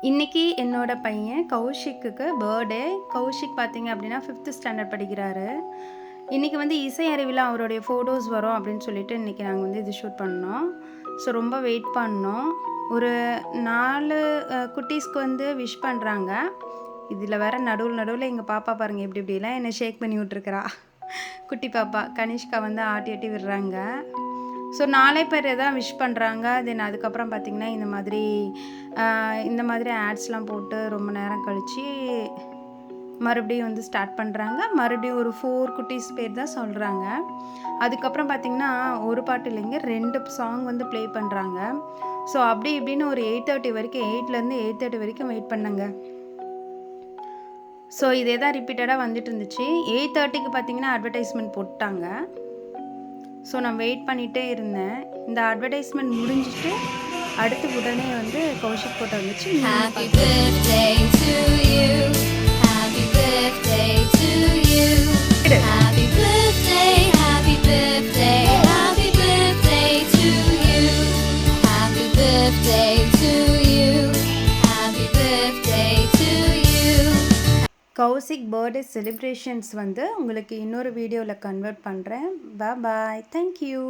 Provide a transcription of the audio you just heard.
இன்னைக்கு என்னோட பையன் கௌஷிக்குக்கு பர்த்டே. கௌஷிக் பார்த்தீங்க அப்படின்னா 5th ஸ்டாண்டர்ட் படிக்கிறாரு. இன்றைக்கி வந்து இசை அறிவில அவருடைய ஃபோட்டோஸ் வரும் அப்படின்னு சொல்லிட்டு இன்றைக்கி நாங்கள் வந்து இது ஷூட் பண்ணோம். ஸோ ரொம்ப வெயிட் பண்ணோம். ஒரு 4 குட்டீஸ்க்கு வந்து விஷ் பண்ணுறாங்க. இதில் வேற நடுவில் எங்கள் பாப்பா பாருங்கள் எப்படி இப்படிலாம் என்னை ஷேக் பண்ணி விட்ருக்குறா. குட்டி பாப்பா கனிஷ்கா வந்து ஆட்டி ஆட்டி விடுறாங்க. ஸோ 4 பேர் தான் விஷ் பண்ணுறாங்க. தென் அதுக்கப்புறம் பார்த்திங்கன்னா இந்த மாதிரி ஆட்ஸ்லாம் போட்டு ரொம்ப நேரம் கழித்து மறுபடியும் வந்து ஸ்டார்ட் பண்ணுறாங்க. மறுபடியும் ஒரு 4 குட்டீஸ் பேர் தான் சொல்கிறாங்க. அதுக்கப்புறம் பார்த்திங்கன்னா ஒரு பாட்டு இல்லைங்க 2 சாங் வந்து ப்ளே பண்ணுறாங்க. ஸோ அப்படி இப்படின்னு ஒரு 8:30 வரைக்கும் 8லேருந்து 8:30 வரைக்கும் வெயிட் பண்ணேங்க. ஸோ இதே தான் ரிப்பீட்டடாக வந்துட்டு இருந்துச்சு. 8:30க்கு பார்த்திங்கன்னா அட்வர்டைஸ்மெண்ட் போட்டாங்க. ஸோ நான் வெயிட் பண்ணிகிட்டே இருந்தேன். இந்த அட்வர்டைஸ்மெண்ட் முடிஞ்சிட்டு அடுத்து உடனே வந்து கௌஷிக் போட்டோ வந்துச்சு. Happy birthday to you. Happy birthday to you. Happy birthday, happy birthday, happy birthday to you. Happy birthday to you. Happy birthday to you. Kaushik birthday celebrations வந்து உங்களுக்கு இன்னொரு வீடியோவில் கன்வெர்ட் பண்ணுறேன். பாய். தேங்க்யூ.